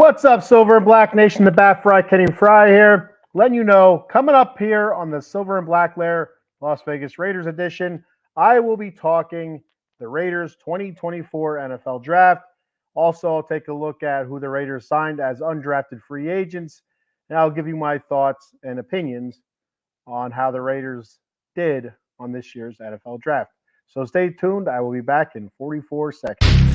What's up, Silver and Black Nation? The Bat Fry, Kenny Fry here, letting you know, coming up here on the Silver and Black Lair Las Vegas Raiders edition, I will be talking the Raiders 2024 NFL Draft. Also, I'll take a look at who the Raiders signed as undrafted free agents, and I'll give you my thoughts and opinions on how the Raiders did on this year's NFL Draft. So stay tuned. I will be back in 44 seconds.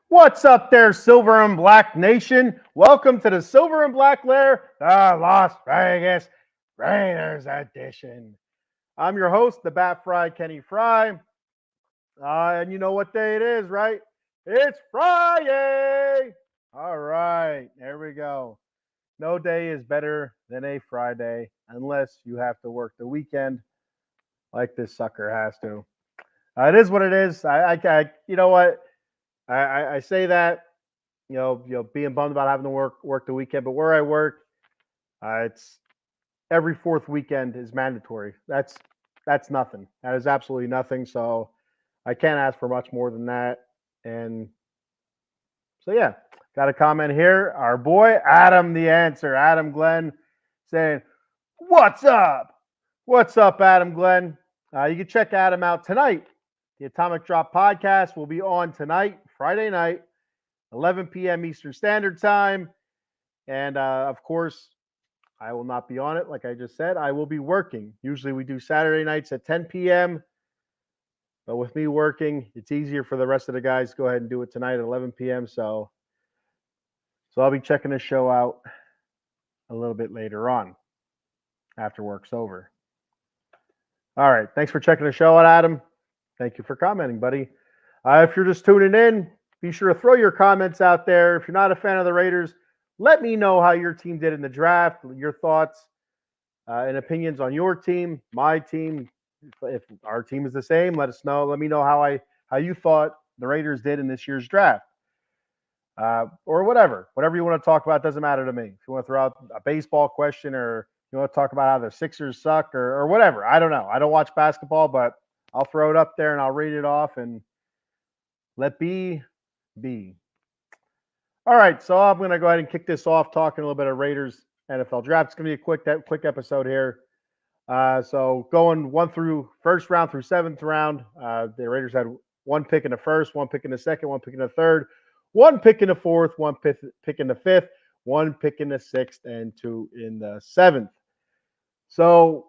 What's up there, Silver and Black Nation? Welcome to the Silver and Black Lair, the Las Vegas Raiders edition. I'm your host, the Bat Fry, Kenny Fry. And you know what day it is, right? It's Friday. All right, there we go. No day is better than a Friday unless you have to work the weekend like this sucker has to. It is what it is. You know what? I say that, being bummed about having to work the weekend, but where I work, it's every fourth weekend is mandatory. That's nothing. That is absolutely nothing. So I can't ask for much more than that. And so yeah, got a comment here. Our boy Adam, the answer, Adam Glenn, saying, "What's up? What's up, Adam Glenn?" You can check Adam out tonight. The Atomic Drop podcast will be on tonight, Friday night, 11 p.m. Eastern Standard Time. And, of course, I will not be on it. Like I just said, I will be working. Usually we do Saturday nights at 10 p.m. But with me working, it's easier for the rest of the guys to go ahead and do it tonight at 11 p.m. So I'll be checking the show out a little bit later on after work's over. All right. Thanks for checking the show out, Adam. Thank you for commenting, buddy. If you're just tuning in, be sure to throw your comments out there. If you're not a fan of the Raiders, let me know how your team did in the draft, your thoughts and opinions on your team, my team. If our team is the same, let us know. Let me know how you thought the Raiders did in this year's draft. Or whatever you want to talk about, doesn't matter to me. If you want to throw out a baseball question or you want to talk about how the Sixers suck or whatever, I don't know. I don't watch basketball, but I'll throw it up there and I'll read it off and let be. All right, so I'm going to go ahead and kick this off talking a little bit of Raiders NFL draft. It's going to be a quick episode here. So going first round through seventh round, the Raiders had one pick in the first, one pick in the second, one pick in the third, one pick in the fourth, one pick in the fifth, one pick in the sixth, and two in the seventh. So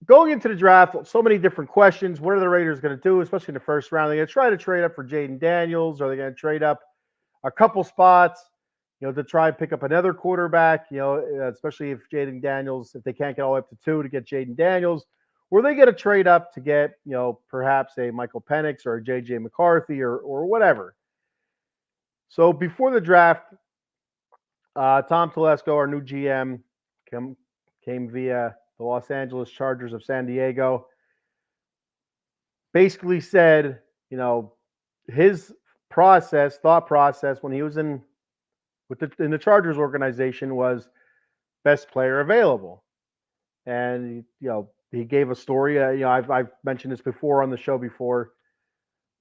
going into the draft, so many different questions. What are the Raiders going to do, especially in the first round? Are they going to try to trade up for Jaden Daniels? Are they going to trade up a couple spots, to try and pick up another quarterback, especially if Jaden Daniels, if they can't get all the way up to 2 to get Jaden Daniels? Or they get a trade up to get, perhaps a Michael Penix or a J.J. McCarthy or whatever. So before the draft, Tom Telesco, our new GM, came via the Los Angeles Chargers of San Diego, basically said, his thought process when he was in the Chargers organization was best player available. And, he gave a story, I've mentioned this before on the show before,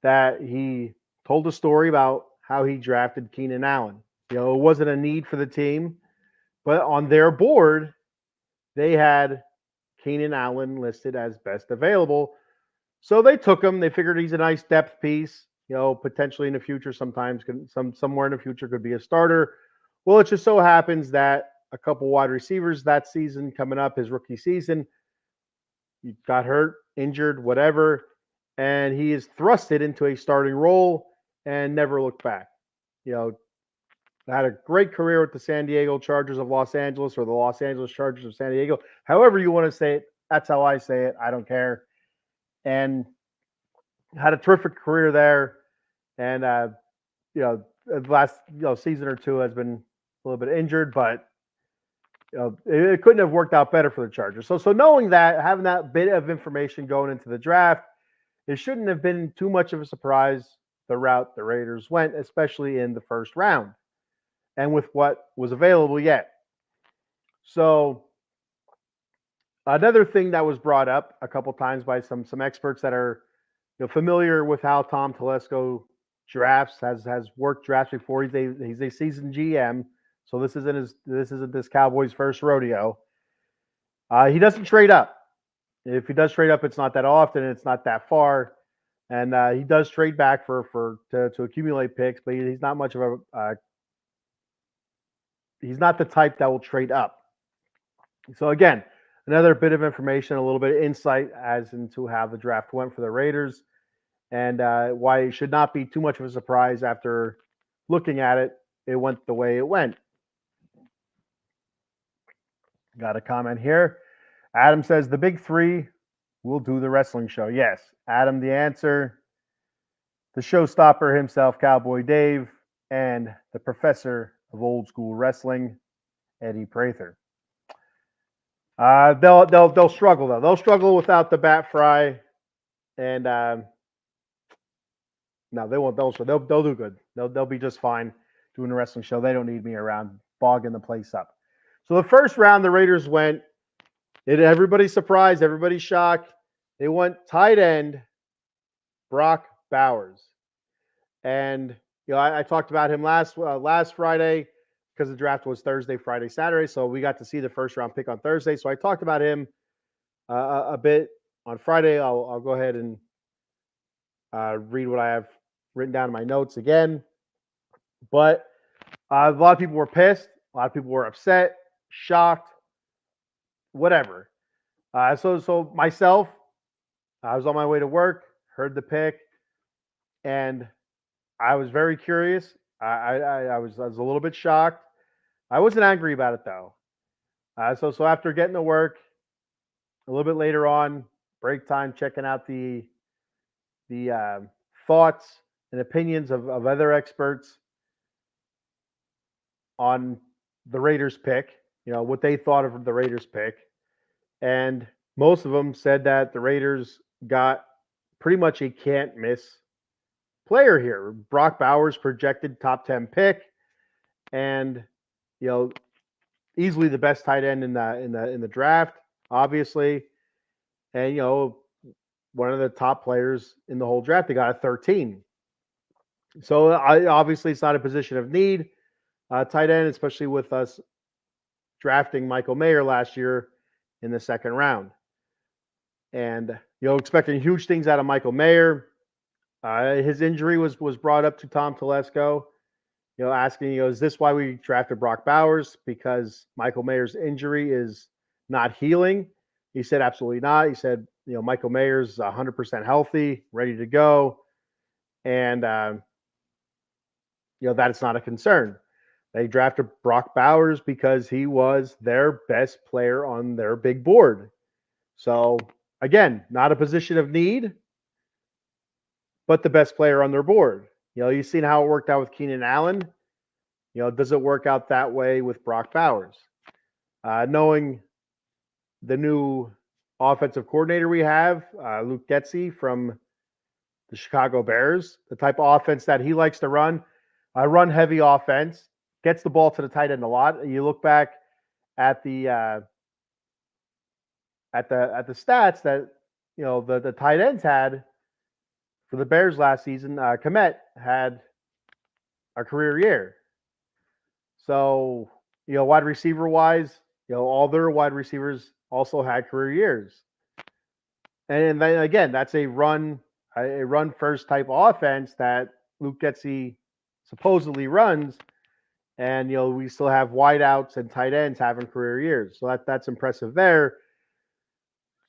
that he told a story about how he drafted Keenan Allen. It wasn't a need for the team, but on their board, they had Keenan Allen listed as best available. So they took him. They figured he's a nice depth piece, potentially in the future, somewhere in the future could be a starter. Well, it just so happens that a couple wide receivers that season coming up, his rookie season, he got hurt, injured, whatever, and he is thrusted into a starting role and never looked back. Had a great career with the San Diego Chargers of Los Angeles, or the Los Angeles Chargers of San Diego. However you want to say it, that's how I say it. I don't care. And had a terrific career there. And the last season or two has been a little bit injured, but it couldn't have worked out better for the Chargers. So knowing that, having that bit of information going into the draft, it shouldn't have been too much of a surprise the route the Raiders went, especially in the first round and with what was available yet. So another thing that was brought up a couple times by some experts that are familiar with how Tom Telesco drafts, has worked drafts before. He's a seasoned GM, so this isn't this Cowboys' first rodeo. He doesn't trade up. If he does trade up, it's not that often, and it's not that far. And he does trade back to accumulate picks, but he's not much of a he's not the type that will trade up. So again, another bit of information, a little bit of insight as into how the draft went for the Raiders, and why it should not be too much of a surprise after looking at it. It went the way it went. Got a comment here. Adam says the big three will do the wrestling show. Yes, Adam, the answer. The showstopper himself, Cowboy Dave, and the professor of old school wrestling, Eddie Prather. They'll struggle though. They'll struggle without the Bat Fry, and no, they won't. They'll do good. They'll be just fine doing a wrestling show. They don't need me around bogging the place up. So the first round, the Raiders went. Everybody's surprised. Everybody's shocked. They went tight end Brock Bowers, and I talked about him last Friday because the draft was Thursday, Friday, Saturday. So we got to see the first round pick on Thursday. So I talked about him a bit on Friday. I'll go ahead and read what I have written down in my notes again. But a lot of people were pissed. A lot of people were upset, shocked, whatever. So myself, I was on my way to work, heard the pick, and I was very curious. I was a little bit shocked. I wasn't angry about it though. So after getting to work, a little bit later on, break time, checking out the thoughts and opinions of other experts on the Raiders pick, what they thought of the Raiders pick. And most of them said that the Raiders got pretty much a can't miss player here. Brock Bowers projected top 10 pick, and easily the best tight end in the draft, obviously. And one of the top players in the whole draft. They got a 13. So obviously it's not a position of need. Tight end, especially with us drafting Michael Mayer last year in the second round. And, expecting huge things out of Michael Mayer. His injury was brought up to Tom Telesco, asking, is this why we drafted Brock Bowers? Because Michael Mayer's injury is not healing. He said, absolutely not. He said, Michael Mayer's 100% healthy, ready to go. And, that is not a concern. They drafted Brock Bowers because he was their best player on their big board. So, again, not a position of need, but the best player on their board. You've seen how it worked out with Keenan Allen. Does it work out that way with Brock Bowers? Knowing the new offensive coordinator we have, Luke Getsy from the Chicago Bears, the type of offense that he likes to run, run heavy offense, gets the ball to the tight end a lot. You look back at the stats that the tight ends had for the Bears last season. Kmet had a career year. So wide receiver wise, all their wide receivers also had career years. And then again, that's a run first type offense that Luke Getsy supposedly runs. And we still have wideouts and tight ends having career years. So that's impressive there.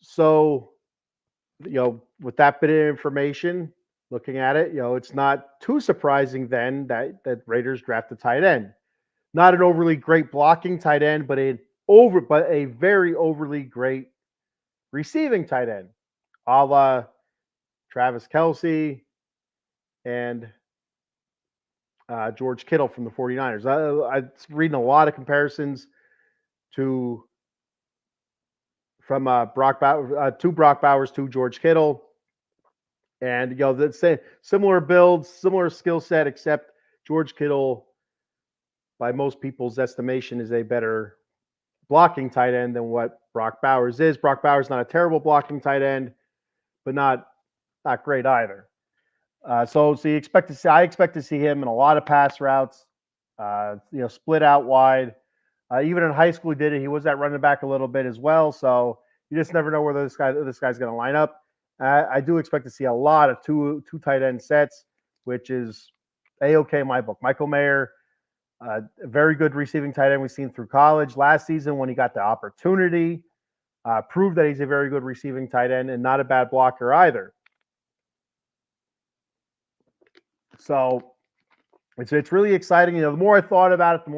So, with that bit of information, looking at it, it's not too surprising then that Raiders draft a tight end. Not an overly great blocking tight end, but a very overly great receiving tight end, a la Travis Kelce and George Kittle from the 49ers. I'm reading a lot of comparisons to from to Brock Bowers to George Kittle, and the similar builds, similar skill set, except George Kittle, by most people's estimation, is a better blocking tight end than what Brock Bowers is. Brock Bowers not a terrible blocking tight end, but not great either. So I expect to see him in a lot of pass routes, split out wide. Even in high school, he did it. He was that running back a little bit as well. So you just never know where this guy's going to line up. I do expect to see a lot of two tight end sets, which is a-okay in my book. Michael Mayer, a very good receiving tight end we've seen through college. Last season, when he got the opportunity, proved that he's a very good receiving tight end and not a bad blocker either. So it's really exciting. The more I thought about it, the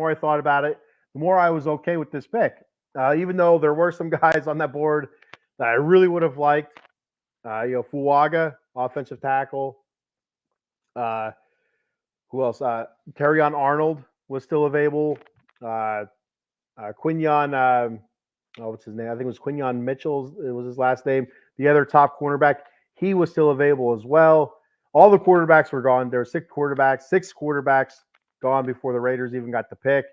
more I was okay with this pick. Even though there were some guys on that board that I really would have liked. Fuaga, offensive tackle. Who else? Terrion Arnold was still available. Quinyon, what's his name? I think it was Quinyon Mitchell. It was his last name. The other top cornerback, he was still available as well. All the quarterbacks were gone. There were six quarterbacks gone before the Raiders even got the pick.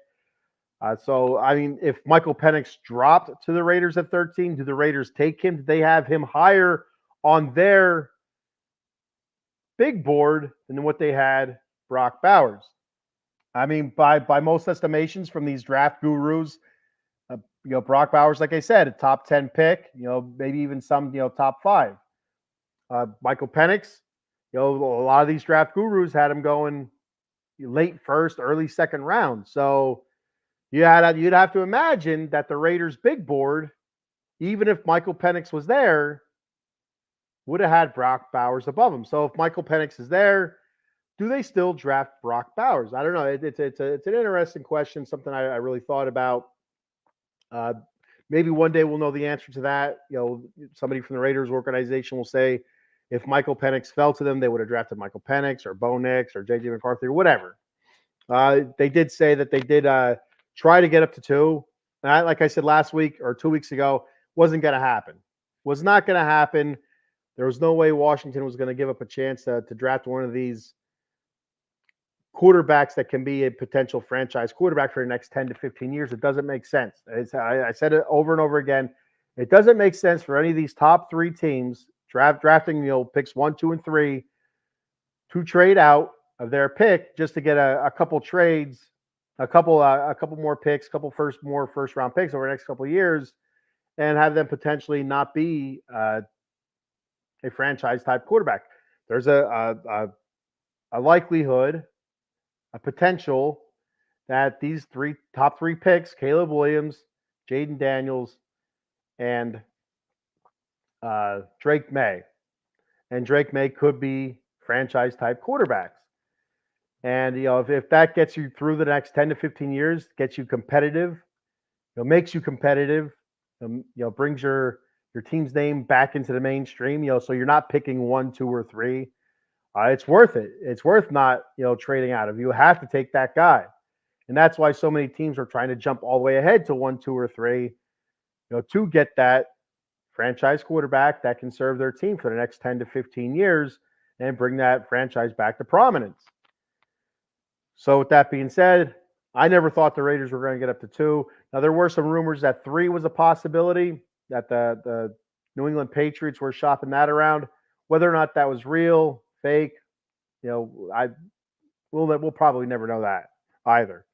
So, I mean, if Michael Penix dropped to the Raiders at 13, do the Raiders take him? Do they have him higher on their big board than what they had Brock Bowers? I mean, by most estimations from these draft gurus, Brock Bowers, like I said, a top 10 pick, maybe even some, top 5. Michael Penix, a lot of these draft gurus had him going late first, early second round. So you'd have to imagine that the Raiders' big board, even if Michael Penix was there, would have had Brock Bowers above him. So if Michael Penix is there, do they still draft Brock Bowers? I don't know. It's an interesting question, something I really thought about. Maybe one day we'll know the answer to that. Somebody from the Raiders organization will say, if Michael Penix fell to them, they would have drafted Michael Penix or Bo Nix or J.J. McCarthy or whatever. They did say that they did try to get up to 2. And like I said last week or 2 weeks ago, wasn't going to happen. Was not going to happen. There was no way Washington was going to give up a chance to draft one of these quarterbacks that can be a potential franchise quarterback for the next 10 to 15 years. It doesn't make sense. I said it over and over again. It doesn't make sense for any of these top 3 teams drafting picks 1, 2, and 3 to trade out of their pick just to get a couple trades, a couple more picks, more first round picks over the next couple of years, and have them potentially not be a franchise type quarterback. There's a likelihood, a potential that these top 3 picks, Caleb Williams, Jaden Daniels, and Drake May. And Drake May could be franchise type quarterbacks. And if that gets you through the next 10 to 15 years, gets you competitive, makes you competitive, brings your team's name back into the mainstream, so you're not picking 1, 2, or 3. It's worth it. It's worth not, trading out of. You have to take that guy. And that's why so many teams are trying to jump all the way ahead to 1, 2, or 3, to get that franchise quarterback that can serve their team for the next 10 to 15 years and bring that franchise back to prominence. So with that being said, I never thought the Raiders were going to get up to 2. Now, there were some rumors that 3 was a possibility, that the New England Patriots were shopping that around. Whether or not that was real, fake, we'll probably never know that either.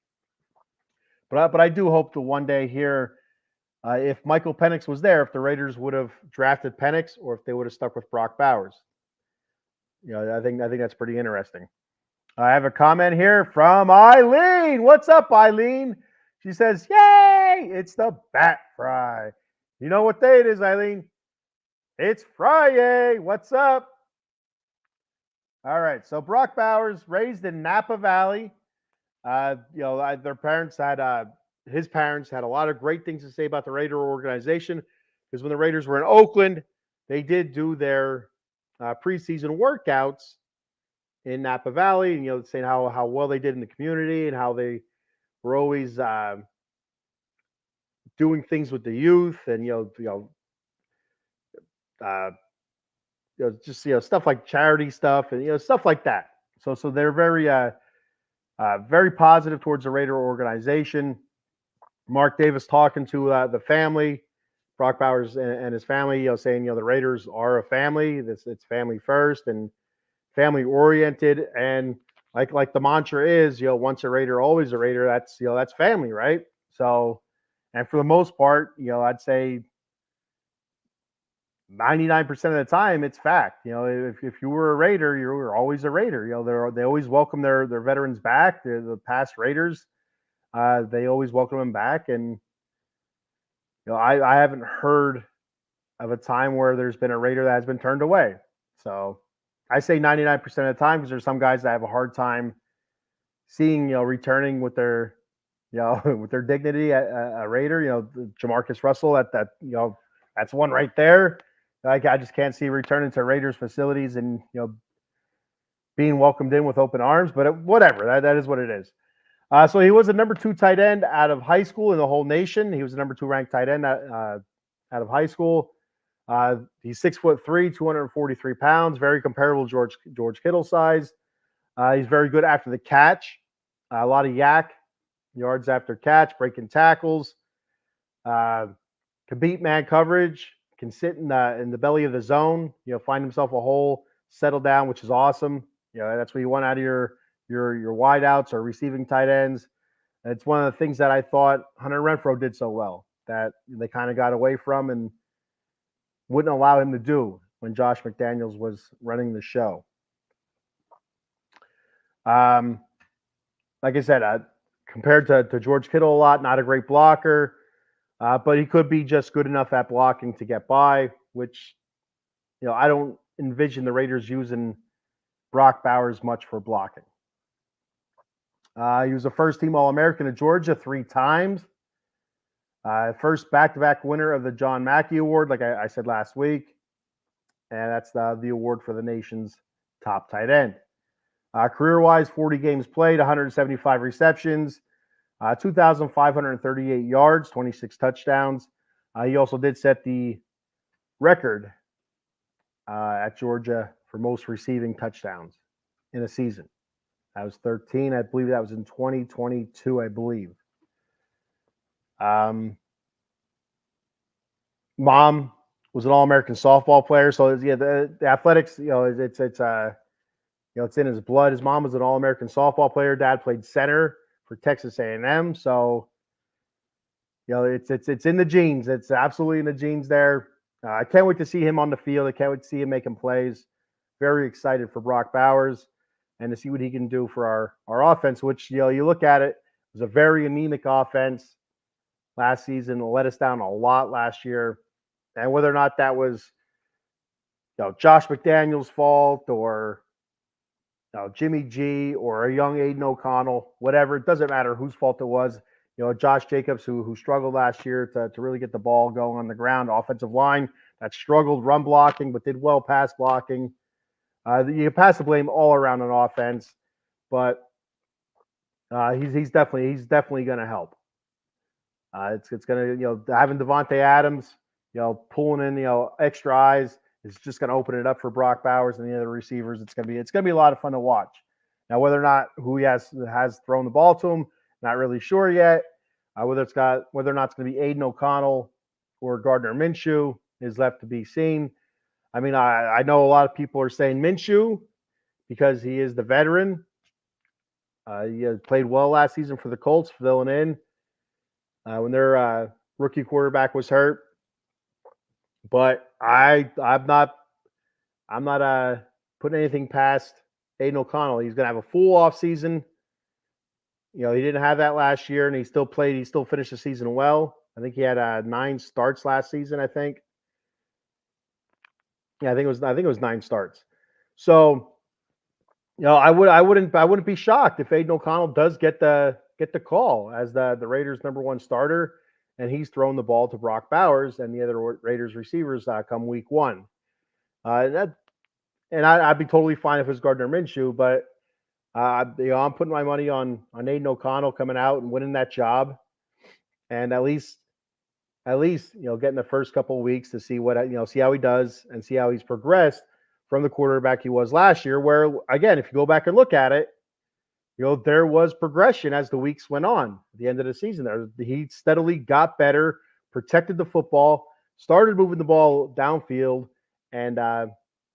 But I do hope to one day hear if Michael Penix was there, if the Raiders would have drafted Penix or if they would have stuck with Brock Bowers. I think that's pretty interesting. I have a comment here from Eileen. What's up, Eileen? She says, yay, it's the Bat Fry. You know what day it is, Eileen? It's Friday. What's up? All right, so Brock Bowers, raised in Napa Valley, Their parents had his parents had a lot of great things to say about the Raider organization because when the Raiders were in Oakland, they did do their preseason workouts in Napa Valley, and saying how well they did in the community and how they were always doing things with the youth, and uh, just stuff like charity stuff and stuff like that. So they're very positive towards the Raider organization. Mark Davis talking to the family, Brock Bowers and his family, saying the Raiders are a family. It's family first and family oriented, and like the mantra is, once a Raider, always a Raider. That's family, right? So, and for the most part, I'd say 99% of the time, it's fact. If you were a Raider, you were always a Raider. They always welcome their veterans back. They're the past Raiders. They always welcome them back, and I haven't heard of a time where there's been a Raider that has been turned away. So I say 99% of the time because there's some guys that have a hard time seeing returning with their with their dignity at a Raider. Jamarcus Russell, that's one right there. Like I just can't see returning to Raiders facilities and being welcomed in with open arms. But whatever, that is what it is. So he was a number 2 tight end out of high school in the whole nation. He was a number 2 ranked tight end out of high school. He's 6'3", 243 pounds, very comparable to George Kittle size. He's very good after the catch. A lot of yak yards after catch, breaking tackles. Can beat man coverage. Can sit in the belly of the zone. Find himself a hole, settle down, which is awesome. That's what you want out of your wideouts or receiving tight ends. It's one of the things that I thought Hunter Renfrow did so well that they kind of got away from and wouldn't allow him to do when Josh McDaniels was running the show. Like I said, compared to George Kittle a lot, not a great blocker, but he could be just good enough at blocking to get by, which, I don't envision the Raiders using Brock Bowers much for blocking. He was a first-team All-American at Georgia 3 times. First back-to-back winner of the John Mackey Award, like I said last week. And that's the award for the nation's top tight end. Career-wise, 40 games played, 175 receptions, 2,538 yards, 26 touchdowns. He also did set the record at Georgia for most receiving touchdowns in a season. That was 13. I believe that was in 2022, I believe. Mom was an All-American softball player. So, the athletics, it's in his blood. His mom was an All-American softball player. Dad played center for Texas A&M. So, it's in the genes. It's absolutely in the genes there. I can't wait to see him on the field. I can't wait to see him making plays. Very excited for Brock Bowers and to see what he can do for our offense, which, you look at it, it was a very anemic offense last season. It let us down a lot last year. And whether or not that was Josh McDaniels' fault or Jimmy G or a young Aiden O'Connell, whatever, it doesn't matter whose fault it was. Josh Jacobs, who struggled last year to really get the ball going on the ground, offensive line that struggled run blocking but did well pass blocking. You pass the blame all around on offense, but he's definitely going to help. It's going to having Devontae Adams pulling in extra eyes is just going to open it up for Brock Bowers and the other receivers. It's going to be a lot of fun to watch. Now, whether or not who he has thrown the ball to him, not really sure yet. Whether or not it's going to be Aiden O'Connell or Gardner Minshew is left to be seen. I mean, I know a lot of people are saying Minshew because he is the veteran. He has played well last season for the Colts, filling in when their rookie quarterback was hurt. But I'm not putting anything past Aiden O'Connell. He's going to have a full off season. He didn't have that last year, and he still played. He still finished the season well. I think he had 9 starts last season. I think. Yeah, I think it was 9 starts. So I wouldn't be shocked if Aiden O'Connell does get the call as the Raiders' number one starter, and he's throwing the ball to Brock Bowers and the other Raiders receivers come week one. That and I'd be totally fine if it was Gardner Minshew, but I'm putting my money on Aiden O'Connell coming out and winning that job, and at least getting the first couple of weeks to see see how he does and see how he's progressed from the quarterback he was last year. Where again, if you go back and look at it, there was progression as the weeks went on. At the end of the season, he steadily got better, protected the football, started moving the ball downfield, and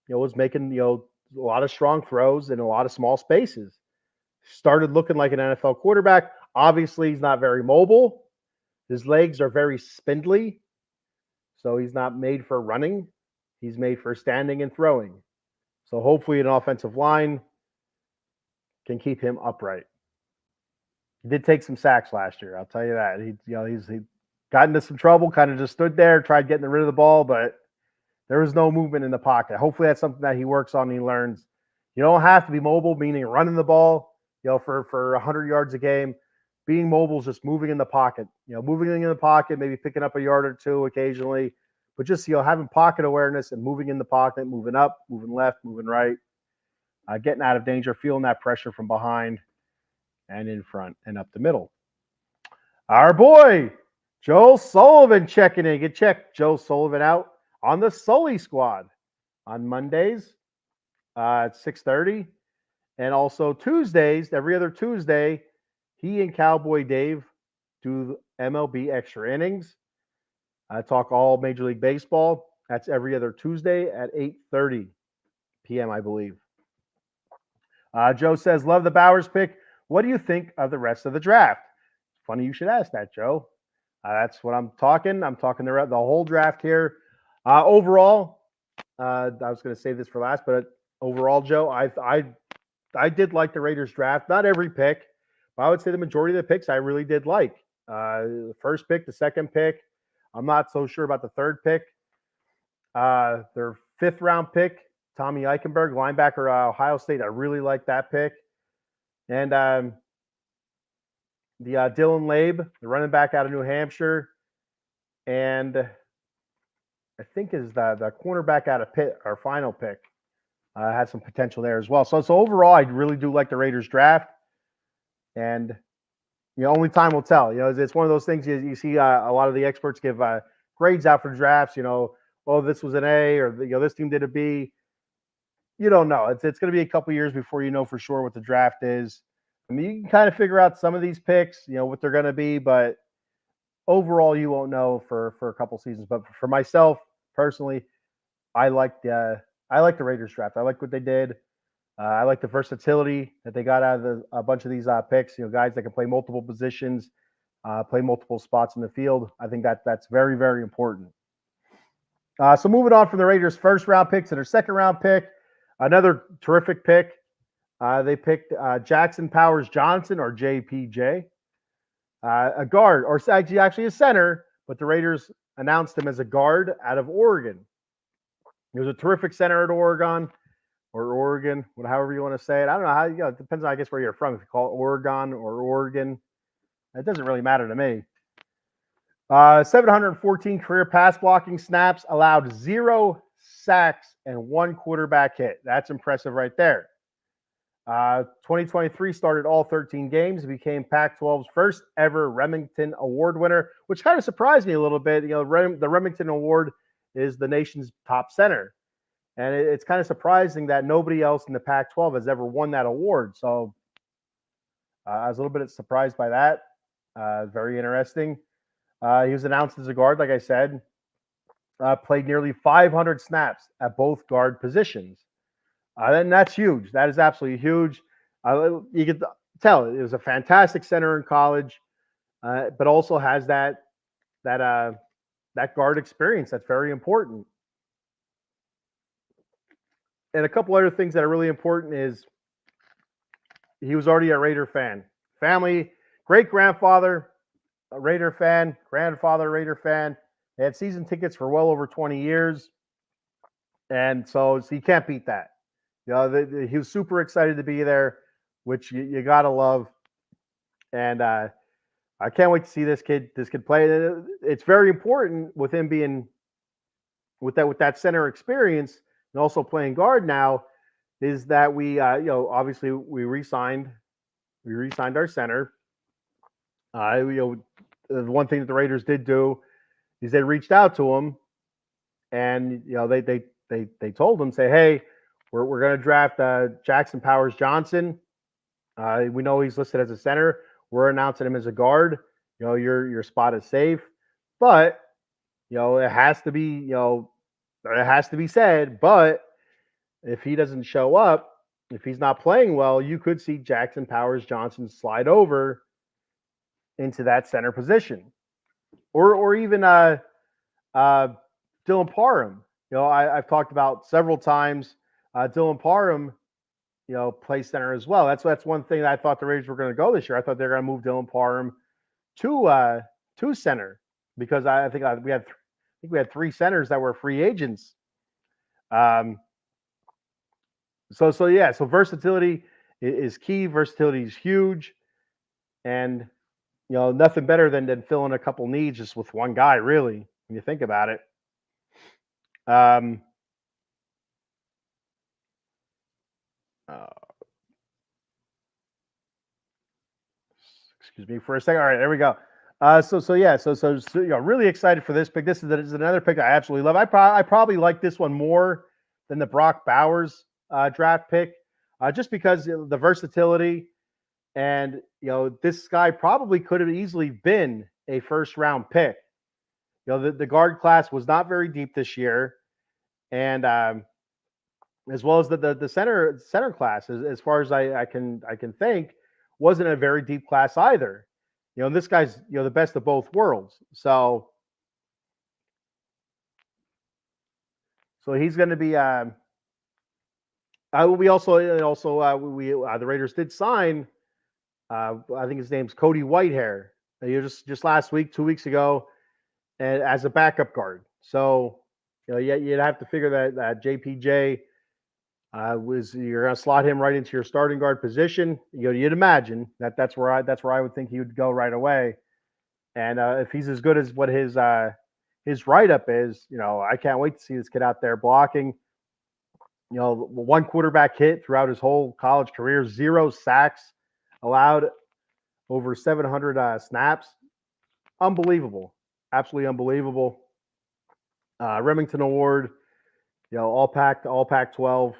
was making a lot of strong throws in a lot of small spaces. Started looking like an NFL quarterback. Obviously, he's not very mobile. His legs are very spindly, so he's not made for running. He's made for standing and throwing. So hopefully, an offensive line can keep him upright. He did take some sacks last year. I'll tell you that. He got into some trouble, kind of just stood there, tried getting rid of the ball, but there was no movement in the pocket. Hopefully, that's something that he works on and he learns. You don't have to be mobile, meaning running the ball, for 100 yards a game. Being mobile is just moving in the pocket. Moving in the pocket, maybe picking up a yard or two occasionally, but just having pocket awareness and moving in the pocket, moving up, moving left, moving right, getting out of danger, feeling that pressure from behind and in front and up the middle. Our boy Joe Sullivan checking in. Check Joe Sullivan out on the Sully Squad on Mondays at 6:30, and also Tuesdays. Every other Tuesday, he and Cowboy Dave do MLB extra innings. I talk all Major League Baseball. That's every other Tuesday at 8:30 p.m., I believe. Joe says, love the Bowers pick. What do you think of the rest of the draft? Funny you should ask that, Joe. That's what I'm talking. I'm talking the whole draft here. Overall, I was going to save this for last, but overall, Joe, I did like the Raiders draft. Not every pick, but I would say the majority of the picks I really did like. The first pick, the second pick, I'm not so sure about the third pick. Their fifth round pick, Tommy Eichenberg, linebacker, Ohio State. I really like that pick. And the Dylan Labe, the running back out of New Hampshire, and I think is the cornerback out of Pitt, our final pick, had some potential there as well. So overall, I really do like the Raiders draft, and only time will tell. It's one of those things you see a lot of the experts give grades out for drafts. Oh, this was an A, or this team did a B. You don't know. It's going to be a couple years before you know for sure what the draft is. I mean, you can kind of figure out some of these picks, what they're going to be, but overall, you won't know for a couple seasons. But for myself personally, I like the Raiders draft. I like what they did. I like the versatility that they got out of a bunch of these picks. Guys that can play multiple positions, play multiple spots in the field. I think that's very, very important. So moving on from the Raiders' first round pick to their second round pick, another terrific pick. They picked Jackson Powers Johnson, or JPJ, a guard, or actually a center, but the Raiders announced him as a guard out of Oregon. He was a terrific center at Oregon, or Oregon, however you want to say it. I don't know how. It depends on, I guess, where you're from. If you call it Oregon or Oregon, it doesn't really matter to me. 714 career pass blocking snaps, allowed 0 sacks and 1 quarterback hit. That's impressive right there. 2023 started all 13 games, became Pac-12's first ever Remington Award winner, which kind of surprised me a little bit. The Remington Award is the nation's top center, and it's kind of surprising that nobody else in the Pac-12 has ever won that award. So I was a little bit surprised by that. Very interesting. He was announced as a guard, like I said. Played nearly 500 snaps at both guard positions. And that's huge. That is absolutely huge. You can tell it was a fantastic center in college, but also has that guard experience. That's very important. And a couple other things that are really important is he was already a Raider fan. Family, great-grandfather, a Raider fan, grandfather, Raider fan. They had season tickets for well over 20 years. And so you can't beat that. He was super excited to be there, which you gotta love. And I can't wait to see this kid play. It's very important with him being with that center experience and also playing guard now is that we obviously we re-signed our center. The one thing that the Raiders did do is they reached out to him and they told him, say, hey, we're going to draft Jackson Powers Johnson. We know he's listed as a center. We're announcing him as a guard. Your spot is safe, but it has to be said. But if he doesn't show up, if he's not playing well, you could see Jackson Powers Johnson slide over into that center position, or even Dylan Parham. I've talked about several times. Dylan Parham, plays center as well. That's one thing that I thought the Raiders were going to go this year. I thought they were going to move Dylan Parham to center because I think we had three centers that were free agents. So versatility is key. Versatility is huge, and nothing better than filling a couple needs just with one guy. Really, when you think about it. Excuse me for a second. All right, there we go. Really excited for this pick. This is another pick I absolutely love. I probably like this one more than the Brock Bowers draft pick, just because the versatility, and this guy probably could have easily been a first round pick. The guard class was not very deep this year, and as well as the center class, as far as I can think, wasn't a very deep class either. This guy's the best of both worlds. So he's going to be. We also the Raiders did sign. I think his name's Cody Whitehair. Just last week, 2 weeks ago, and as a backup guard. So you'd have to figure that JPJ you're going to slot him right into your starting guard position. You'd imagine that's where I would think he would go right away. And if he's as good as what his write up is, I can't wait to see this kid out there blocking. One quarterback hit throughout his whole college career, 0 sacks allowed, over 700 snaps. Unbelievable, absolutely unbelievable. Remington Award, all Pac-12.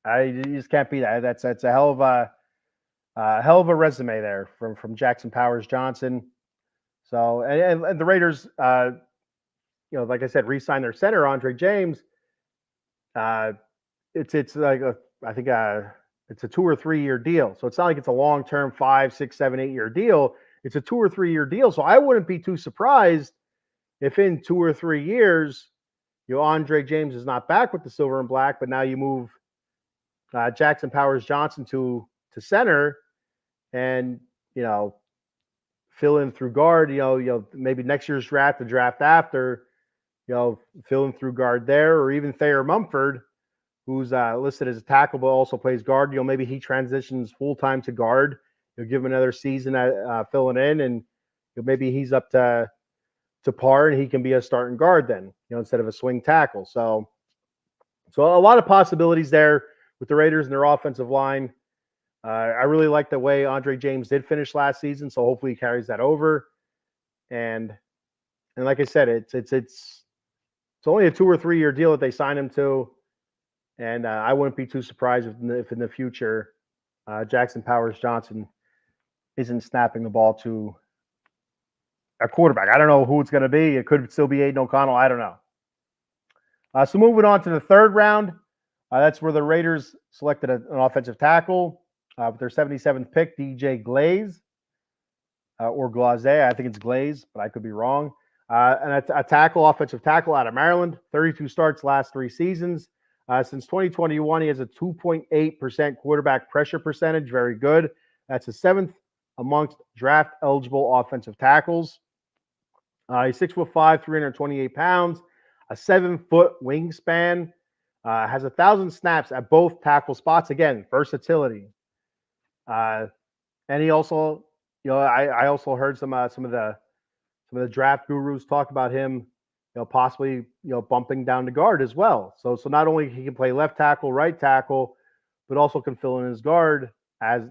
You just can't beat that. That's a hell of a resume there from Jackson Powers Johnson. So and the Raiders, like I said, re-signed their center Andre James. It's like I think it's a 2 or 3 year deal. So it's not like it's a long term 5, 6, 7, 8 year deal. It's a 2 or 3 year deal. So I wouldn't be too surprised if in 2 or 3 years, Andre James is not back with the silver and black, but now you move Jackson Powers Johnson to center, and fill in through guard. Maybe next year's draft, the draft after, fill in through guard there, or even Thayer Mumford, who's listed as a tackle but also plays guard. Maybe he transitions full time to guard. You'll give him another season at filling in, and maybe he's up to par, and he can be a starting guard then, instead of a swing tackle. So a lot of possibilities there with the Raiders and their offensive line. I really like the way Andre James did finish last season, so hopefully he carries that over. And like I said, it's only a 2 or 3 year deal that they signed him to, and I wouldn't be too surprised if in the future Jackson Powers Johnson isn't snapping the ball to a quarterback. I don't know who it's going to be. It could still be Aiden O'Connell. I don't know. So moving on to the third round, that's where the Raiders selected an offensive tackle with their 77th pick, DJ Glaze, or Glaze. I think it's Glaze, but I could be wrong. And a offensive tackle out of Maryland, 32 starts last 3 seasons. Since 2021, he has a 2.8% quarterback pressure percentage. Very good. That's the 7th amongst draft-eligible offensive tackles. He's 6'5", 328 pounds, a 7-foot wingspan. Has 1,000 snaps at both tackle spots. Again, versatility. And he also, I also heard some of the draft gurus talk about him, possibly bumping down to guard as well. So not only he can play left tackle, right tackle, but also can fill in his guard as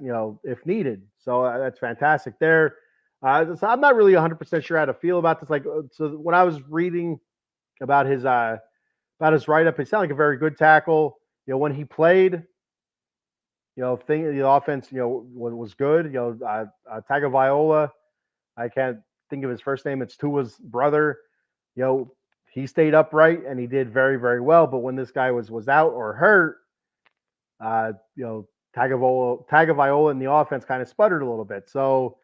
if needed. So that's fantastic there. So I'm not really 100% sure how to feel about this. So when I was reading about his write up, it sounded like a very good tackle. When he played, the offense, was good. Tagovailoa, I can't think of his first name. It's Tua's brother. He stayed upright and he did very, very well. But when this guy was out or hurt, Tagovailoa in the offense kind of sputtered a little bit. So,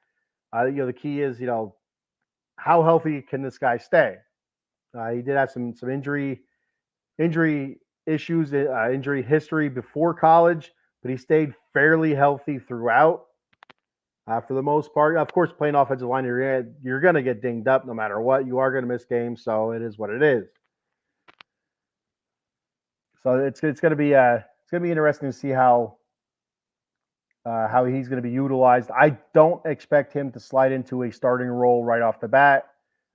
the key is, how healthy can this guy stay? He did have some injury issues, injury history before college, but he stayed fairly healthy throughout. For the most part, of course, playing offensive line, you're going to get dinged up no matter what. You are going to miss games, so it is what it is. So it's going to be interesting to see how he's going to be utilized. I don't expect him to slide into a starting role right off the bat.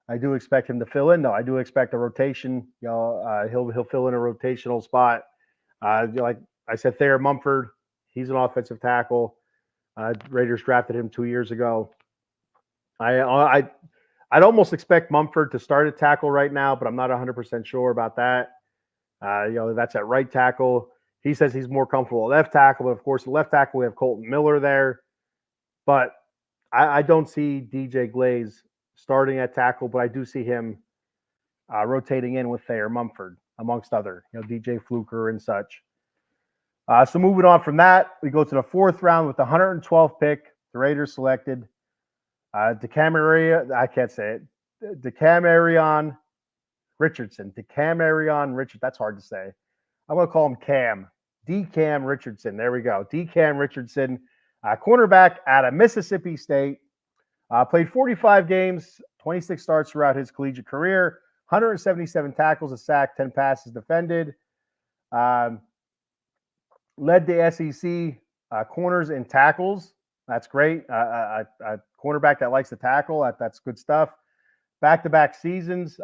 I do expect him to fill in, though. I do expect a rotation. He'll fill in a rotational spot. Like I said, Thayer Mumford, he's an offensive tackle. Raiders drafted him 2 years ago. I'd almost expect Mumford to start at tackle right now, but I'm not 100% sure about that. That's at right tackle. He says he's more comfortable at left tackle, but of course, at left tackle we have Colton Miller there. But I don't see DJ Glaze starting at tackle, but I do see him rotating in with Thayer Mumford, amongst other, DJ Fluker and such. So moving on from that, we go to the 4th round with the 112th pick. The Raiders selected Decamerion Richardson. That's hard to say. I'm going to call him Cam. Decam Richardson. There we go. Decam Richardson, cornerback out of Mississippi State. Played 45 games, 26 starts throughout his collegiate career, 177 tackles, a sack, 10 passes defended. Led the SEC corners in tackles. That's great. A cornerback that likes to tackle, that's good stuff. Back-to-back seasons.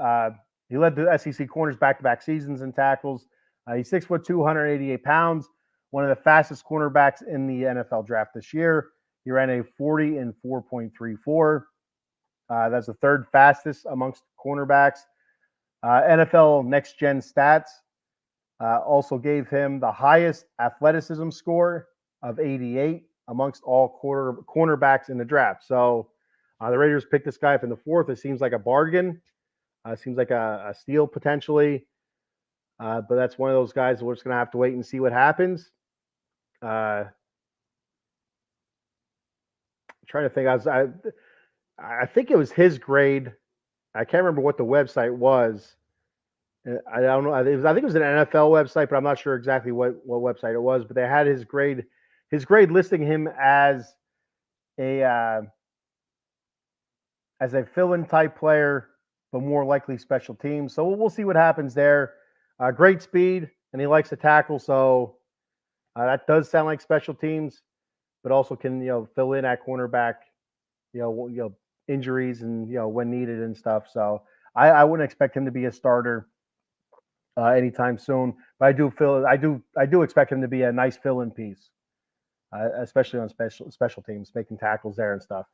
He led the SEC corners back-to-back seasons in tackles. He's 6'2", 188 pounds. One of the fastest cornerbacks in the NFL draft this year. He ran a 40 and 4.34. That's the 3rd fastest amongst cornerbacks. NFL Next Gen Stats also gave him the highest athleticism score of 88 amongst all cornerbacks in the draft. So the Raiders picked this guy up in the 4th. It seems like a bargain. Seems like a steal potentially. But that's one of those guys that we're just going to have to wait and see what happens. Trying to think. I think it was his grade. I can't remember what the website was. I don't know. I think it was an NFL website, but I'm not sure exactly what website it was. But they had his grade listing him as a fill-in type player, but more likely special teams. So we'll see what happens there. Great speed, and he likes to tackle. So that does sound like special teams, but also can fill in at cornerback, injuries and when needed and stuff. So I wouldn't expect him to be a starter anytime soon, but I do expect him to be a nice fill-in piece, especially on special teams, making tackles there and stuff.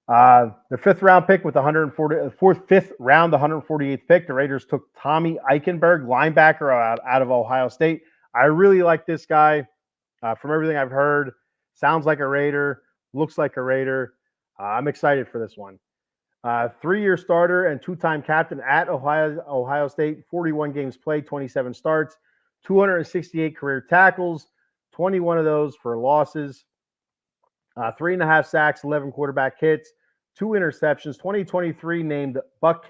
The 5th round pick with the 5th round, the 148th pick, the Raiders took Tommy Eichenberg, linebacker out of Ohio State. I really like this guy. From everything I've heard, sounds like a Raider, looks like a Raider. I'm excited for this one. 3-year starter and 2-time captain at Ohio State, 41 games played, 27 starts, 268 career tackles, 21 of those for losses, 3.5 sacks, 11 quarterback hits, 2 interceptions. 2023 named Buck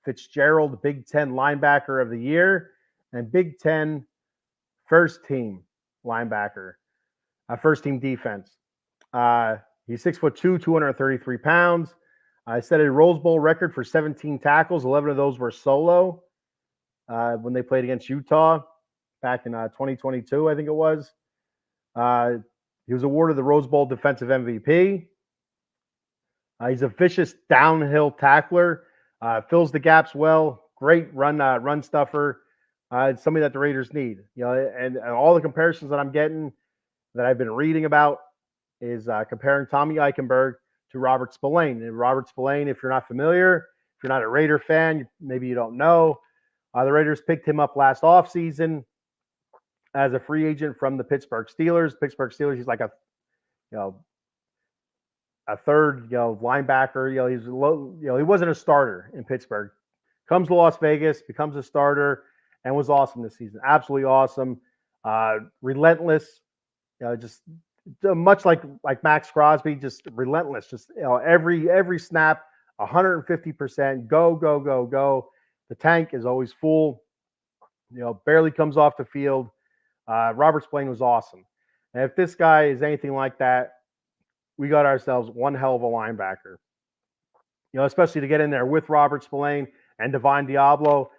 Fitzgerald Big Ten Linebacker of the Year and Big Ten First Team Linebacker, First Team Defense. He's 6'2", 233 pounds. I set a Rose Bowl record for 17 tackles. 11 of those were solo when they played against Utah. back in 2022, I think it was. He was awarded the Rose Bowl Defensive MVP. He's a vicious downhill tackler, fills the gaps well, great run stuffer. It's somebody that the Raiders need. And all the comparisons that I'm getting, that I've been reading about, is comparing Tommy Eichenberg to Robert Spillane. And Robert Spillane, if you're not familiar, if you're not a Raider fan, maybe you don't know, the Raiders picked him up last offseason as a free agent from the Pittsburgh Steelers. Pittsburgh Steelers, he's like a third, linebacker. He's low, he wasn't a starter in Pittsburgh. Comes to Las Vegas, becomes a starter, and was awesome this season. Absolutely awesome. Relentless. Just much like Max Crosby, just relentless. Just every snap, 150%. Go, go, go, go. The tank is always full. Barely comes off the field. Robert Spillane was awesome. And if this guy is anything like that, we got ourselves one hell of a linebacker. Especially to get in there with Robert Spillane and Divine Diablo.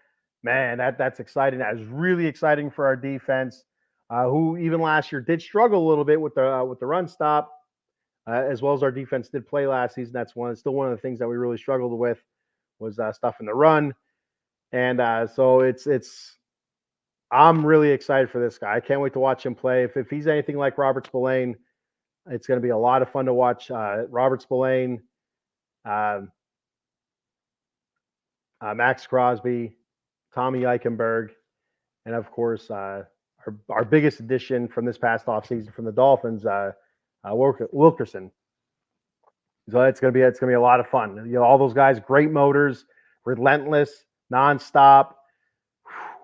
Man, that's exciting. That is really exciting for our defense, who even last year did struggle a little bit with the run stop, as well as our defense did play last season. That's still one of the things that we really struggled with, was stuff in the run. And so I'm really excited for this guy. I can't wait to watch him play. If he's anything like Robert Spillane, it's going to be a lot of fun to watch Robert Spillane, Max Crosby, Tommy Eichenberg, and of course our biggest addition from this past offseason from the Dolphins, Wilkerson. So it's gonna be a lot of fun. All those guys, great motors, relentless, nonstop.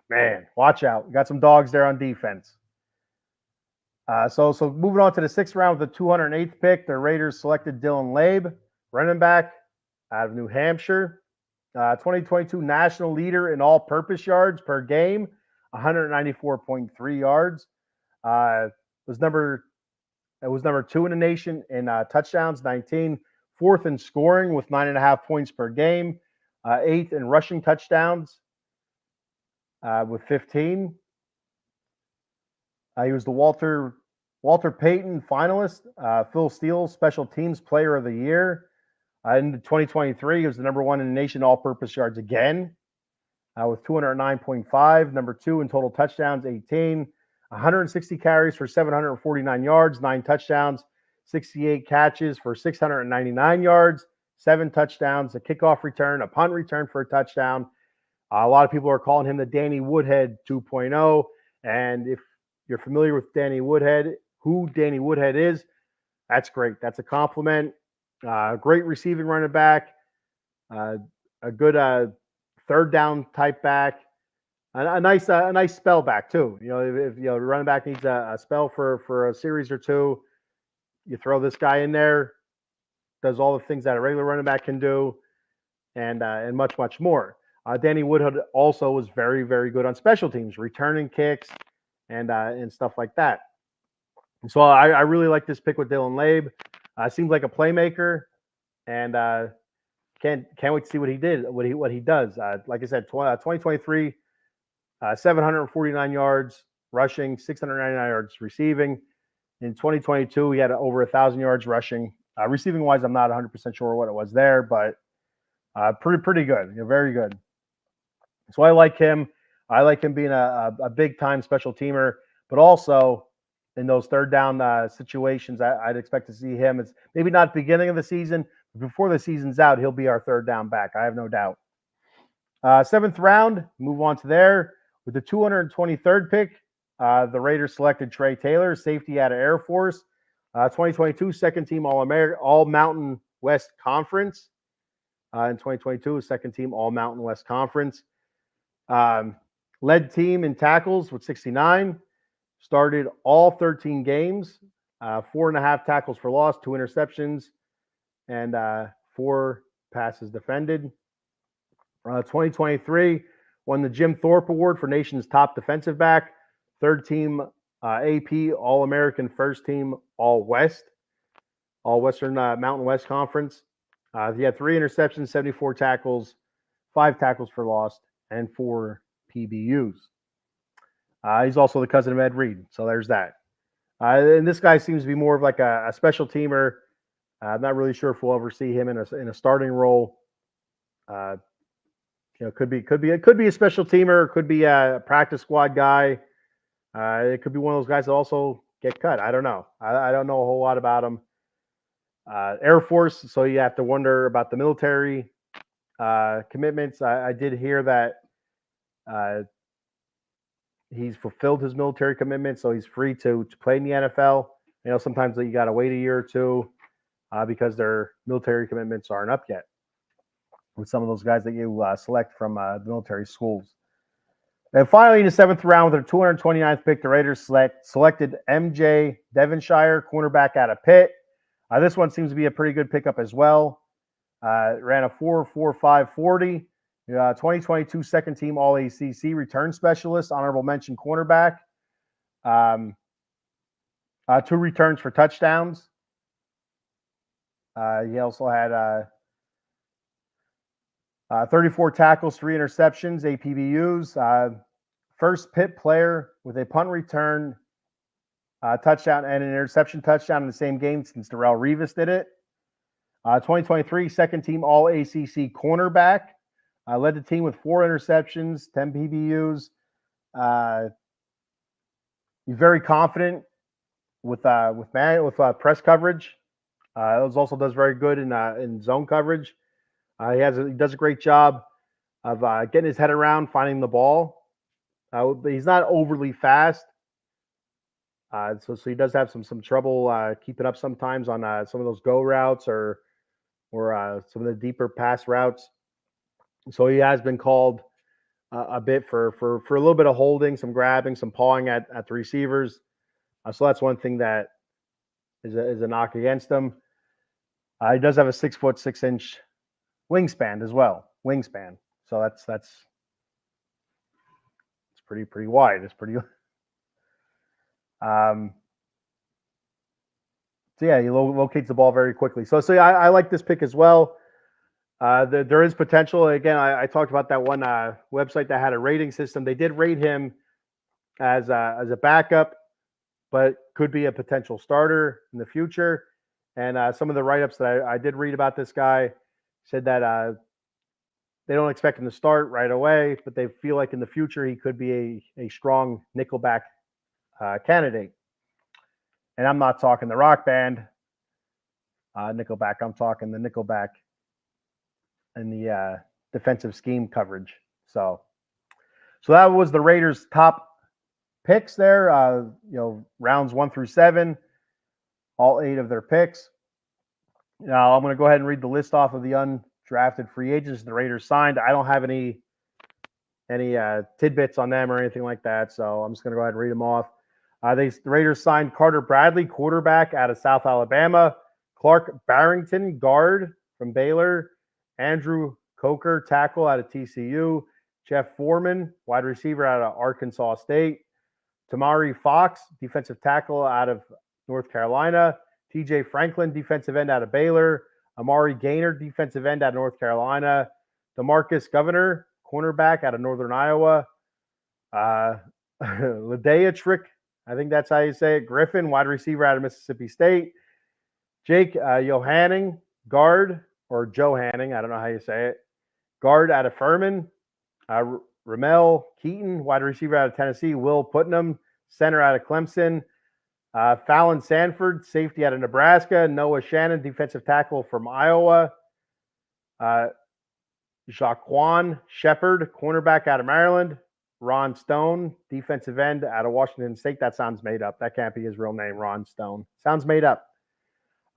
Man, watch out! We got some dogs there on defense. So moving on to the 6th round with the 208th pick, the Raiders selected Dylan Laib, running back out of New Hampshire. 2022 national leader in all-purpose yards per game, 194.3 yards. It was number 2 in the nation in touchdowns, 19. 4th in scoring with 9.5 points per game. 8th in rushing touchdowns with 15. He was the Walter Payton finalist, Phil Steele Special Teams Player of the Year. In 2023, he was the number 1 in the nation all-purpose yards again, with 209.5. Number 2 in total touchdowns, 18. 160 carries for 749 yards, 9 touchdowns, 68 catches for 699 yards, 7 touchdowns, a kickoff return, a punt return for a touchdown. A lot of people are calling him the Danny Woodhead 2.0. And if you're familiar with Danny Woodhead, who Danny Woodhead is, that's great. That's a compliment. Great receiving running back, a good third down type back, a nice spell back too. If the running back needs a spell for a series or two, you throw this guy in there, does all the things that a regular running back can do, and much more. Danny Woodhead also was very, very good on special teams, returning kicks and stuff like that. And so I really like this pick with Dylan Laib. Seems like a playmaker, and can't wait to see what he does. Like I said, 2023, 749 yards rushing, 699 yards receiving. In 2022, he had over 1,000 yards rushing. Receiving wise, I'm not 100% sure what it was there, but pretty good, very good. So I like him. I like him being a big time special teamer, but also in those third down situations, I'd expect to see him. It's maybe not the beginning of the season, but before the season's out, he'll be our third down back. I have no doubt. 7th round, move on to there. With the 223rd pick, the Raiders selected Trey Taylor, safety out of Air Force. 2022 second team All Mountain West Conference. In 2022, second team All Mountain West Conference. Led team in tackles with 69. Started all 13 games, 4.5 tackles for loss, 2 interceptions, and 4 passes defended. 2023 won the Jim Thorpe Award for nation's top defensive back, 3rd team AP All-American, 1st team All-West, All-Western Mountain West Conference. He had 3 interceptions, 74 tackles, 5 tackles for loss, and 4 PBUs. He's also the cousin of Ed Reed, so there's that. And this guy seems to be more of like a special teamer. I'm not really sure if we'll ever see him in a starting role. Could be a special teamer, could be a practice squad guy. It could be one of those guys that also get cut. I don't know. I don't know a whole lot about him. Air Force, so you have to wonder about the military commitments. I did hear that he's fulfilled his military commitment, so he's free to play in the NFL. Sometimes you got to wait a year or two because their military commitments aren't up yet with some of those guys that you select from the military schools. And finally, in the 7th round, with their 229th pick, the Raiders selected MJ Devonshire, cornerback out of Pitt. This one seems to be a pretty good pickup as well. Ran a 4.45 40. 2022 second team All ACC return specialist, honorable mention cornerback. 2 returns for touchdowns. He also had 34 tackles, 3 interceptions, 8 PBUs. First Pitt player with a punt return touchdown and an interception touchdown in the same game since Darrelle Revis did it. 2023 second team All ACC cornerback. Led the team with 4 interceptions, 10 PBUs. He's very confident with press coverage. He also does very good in zone coverage. He does a great job of getting his head around, finding the ball. He's not overly fast, so he does have some trouble keeping up sometimes on some of those go routes or some of the deeper pass routes. So he has been called a bit for a little bit of holding, some grabbing, some pawing at the receivers. So that's one thing that is a knock against him. He does have a 6'6" wingspan as well. So that's pretty wide. It's pretty. So yeah, he locates the ball very quickly. So I like this pick as well. There is potential. Again, I talked about that one website that had a rating system. They did rate him as a backup, but could be a potential starter in the future. And some of the write-ups that I did read about this guy said that they don't expect him to start right away, but they feel like in the future he could be a strong nickelback candidate. And I'm not talking the rock band Nickelback. I'm talking the Nickelback and the defensive scheme coverage. So that was the Raiders' top picks there. Rounds 1 through 7, all 8 of their picks. Now I'm going to go ahead and read the list off of the undrafted free agents the Raiders signed. I don't have any tidbits on them or anything like that, so I'm just going to go ahead and read them off. The Raiders signed Carter Bradley, quarterback out of South Alabama, Clark Barrington, guard from Baylor, Andrew Coker, tackle out of TCU, Jeff Foreman, wide receiver out of Arkansas State, Tamari Fox, defensive tackle out of North Carolina, TJ Franklin, defensive end out of Baylor, Amari Gaynor, defensive end out of North Carolina, DeMarcus Governor, cornerback out of Northern Iowa, Ladea Trick, I think that's how you say it, Griffin, wide receiver out of Mississippi State, Jake Johanning, guard, or Johanning, I don't know how you say it, guard out of Furman, Ramel Keaton, wide receiver out of Tennessee, Will Putnam, center out of Clemson, Fallon Sanford, safety out of Nebraska, Noah Shannon, defensive tackle from Iowa, Jaquan Shepard, cornerback out of Maryland, Ron Stone, defensive end out of Washington State. That sounds made up. That can't be his real name, Ron Stone. Sounds made up.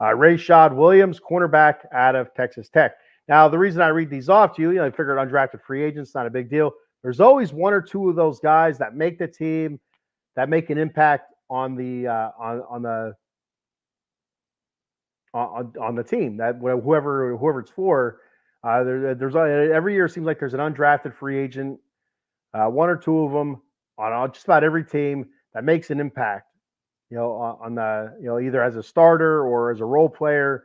Rayshad Williams, cornerback out of Texas Tech. Now, the reason I read these off to you, I figured undrafted free agents, not a big deal. There's always one or two of those guys that make the team, that make an impact on the team. That whoever it's for. There's every year it seems like there's an undrafted free agent, one or two of them on just about every team that makes an impact. On the either as a starter or as a role player.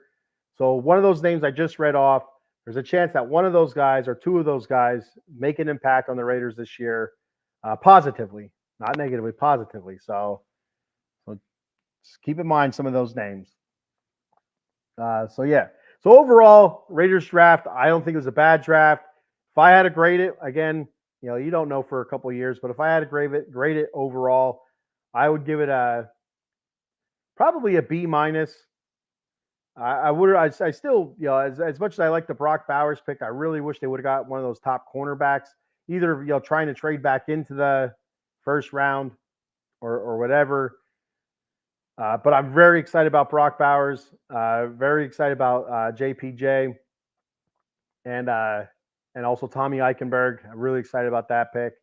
So one of those names I just read off, there's a chance that one of those guys or two of those guys make an impact on the Raiders this year positively. not negatively, positively. So just keep in mind some of those names. So yeah. So overall, Raiders draft, I don't think it was a bad draft. If I had to grade it again, you don't know for a couple of years, but if I had to grade it overall, I would give it probably a B minus. I still, as much as I like the Brock Bowers pick, I really wish they would have got one of those top cornerbacks, either trying to trade back into the first round or whatever. But I'm very excited about Brock Bowers. Very excited about JPJ and also Tommy Eichenberg. I'm really excited about that pick.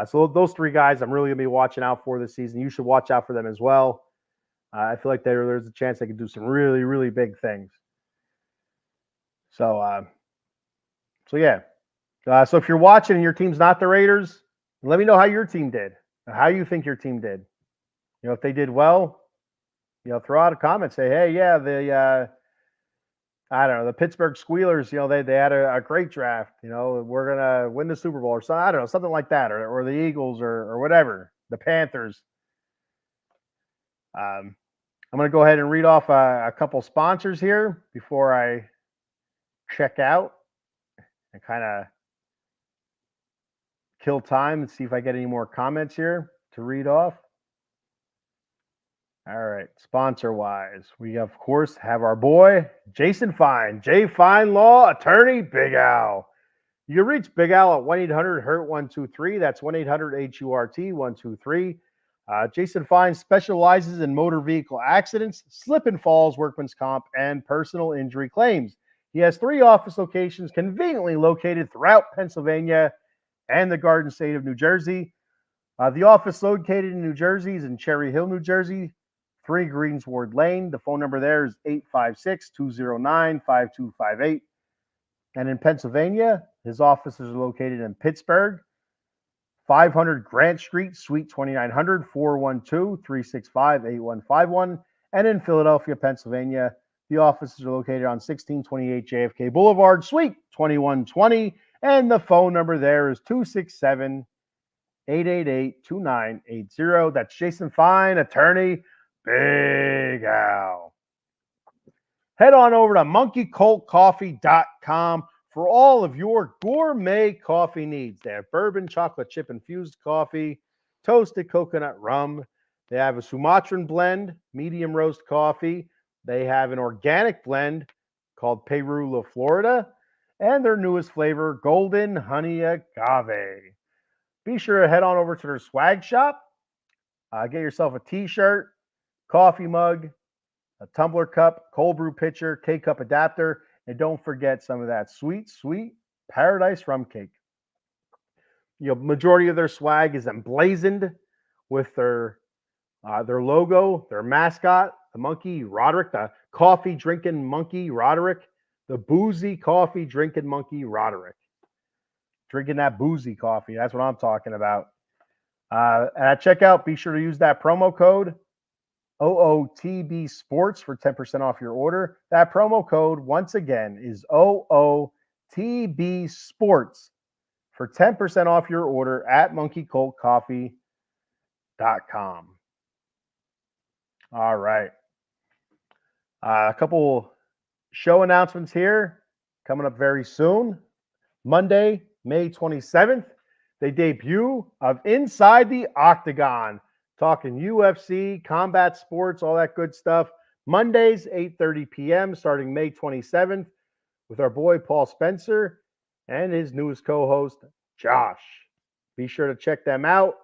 So those three guys, I'm really gonna be watching out for this season. You should watch out for them as well. I feel like there's a chance they could do some really, really big things. So, so yeah. So if you're watching and your team's not the Raiders, let me know how your team did, how you think your team did. If they did well, throw out a comment. Say, hey, yeah, I don't know, the Pittsburgh Squealers. They had a great draft. We're gonna win the Super Bowl or something. I don't know, something like that, or the Eagles or whatever, the Panthers. I'm gonna go ahead and read off a couple sponsors here before I check out and kind of kill time and see if I get any more comments here to read off. All right, sponsor wise, we of course have our boy Jason Fine, J Fine Law Attorney, Big Al. You can reach Big Al at 1-800-HURT-123. That's 1-800-HURT-123. Jason Fine specializes in motor vehicle accidents, slip and falls, workman's comp, and personal injury claims. He has 3 office locations conveniently located throughout Pennsylvania and the Garden State of New Jersey. The office located in New Jersey is in Cherry Hill, New Jersey, 3 Greensward Lane. The phone number there is 856-209-5258. And in Pennsylvania, his offices are located in Pittsburgh, 500 Grant Street, Suite 2900, 412-365-8151. And in Philadelphia, Pennsylvania, the offices are located on 1628 JFK Boulevard, Suite 2120. And the phone number there is 267-888-2980. That's Jason Fine, Attorney, Big Al. Head on over to monkeycoltcoffee.com for all of your gourmet coffee needs. They have bourbon, chocolate chip infused coffee, toasted coconut rum. They have a Sumatran blend, medium roast coffee. They have an organic blend called Peru La Florida, and their newest flavor, Golden Honey Agave. Be sure to head on over to their swag shop. Get yourself a t-shirt, coffee mug, a tumbler cup, cold brew pitcher, K-cup adapter, and don't forget some of that sweet, sweet Paradise rum cake. Majority of their swag is emblazoned with their logo, their mascot, the monkey Roderick, the coffee drinking monkey Roderick, the boozy coffee drinking monkey Roderick. Drinking that boozy coffee, that's what I'm talking about. At checkout, be sure to use that promo code OOTB Sports for 10% off your order. That promo code, once again, is OOTB Sports for 10% off your order at monkeycoltcoffee.com. All right. A couple show announcements here coming up very soon. Monday, May 27th, the debut of Inside the Octagon. Talking UFC, combat sports, all that good stuff. Mondays, 8:30 p.m., starting May 27th, with our boy Paul Spencer and his newest co-host, Josh. Be sure to check them out.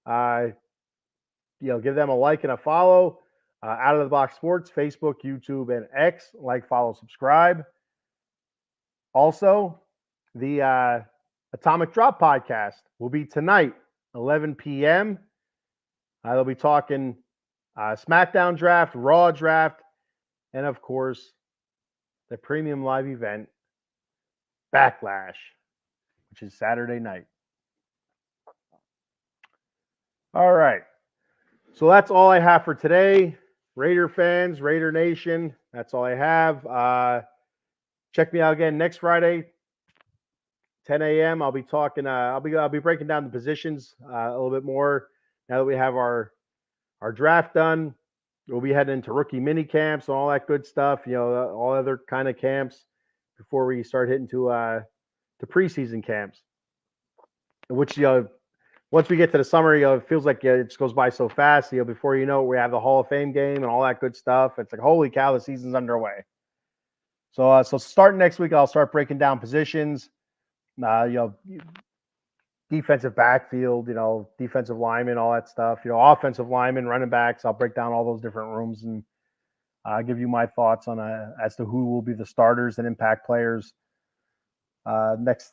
Give them a like and a follow. Out of the Box Sports, Facebook, YouTube, and X. Like, follow, subscribe. Also, the Atomic Drop podcast will be tonight, 11 p.m., they'll be talking SmackDown draft, Raw draft, and of course, the premium live event, Backlash, which is Saturday night. All right. So that's all I have for today. Raider fans, Raider Nation, that's all I have. Check me out again next Friday, 10 a.m. I'll be talking. I'll be breaking down the positions a little bit more. Now that we have our draft done, we'll be heading into rookie mini camps and all that good stuff. All other kind of camps before we start hitting to preseason camps, which once we get to the summer, it feels like it just goes by so fast. Before you know it, we have the Hall of Fame game and all that good stuff. It's like, holy cow, the season's underway. So starting next week, I'll start breaking down positions. Defensive backfield, defensive linemen, all that stuff. Offensive linemen, running backs. I'll break down all those different rooms and give you my thoughts on as to who will be the starters and impact players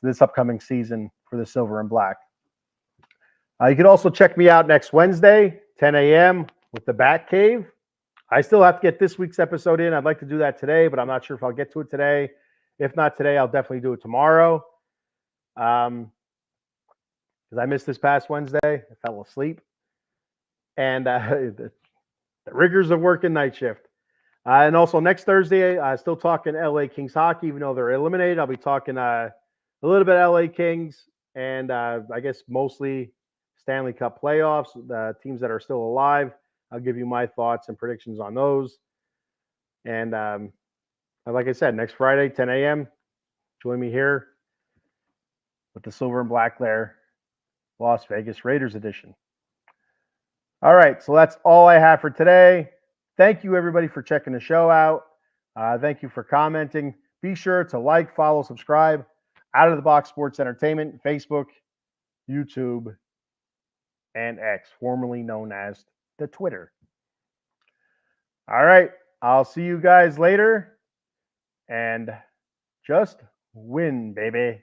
this upcoming season for the Silver and Black. You can also check me out next Wednesday, 10 a.m. with the Bat Cave. I still have to get this week's episode in. I'd like to do that today, but I'm not sure if I'll get to it today. If not today, I'll definitely do it tomorrow. Because I missed this past Wednesday. I fell asleep. And the rigors of working night shift. And also next Thursday, still talking LA Kings hockey, even though they're eliminated. I'll be talking a little bit LA Kings and I guess mostly Stanley Cup playoffs, the teams that are still alive. I'll give you my thoughts and predictions on those. And like I said, next Friday, 10 a.m., join me here with the Silver and Black Lair Las Vegas Raiders edition. All right, so that's all I have for today. Thank you, everybody, for checking the show out. Thank you for commenting. Be sure to like, follow, subscribe. Out of the Box Sports Entertainment, Facebook, YouTube, and X, formerly known as the Twitter. All right, I'll see you guys later. And just win, baby.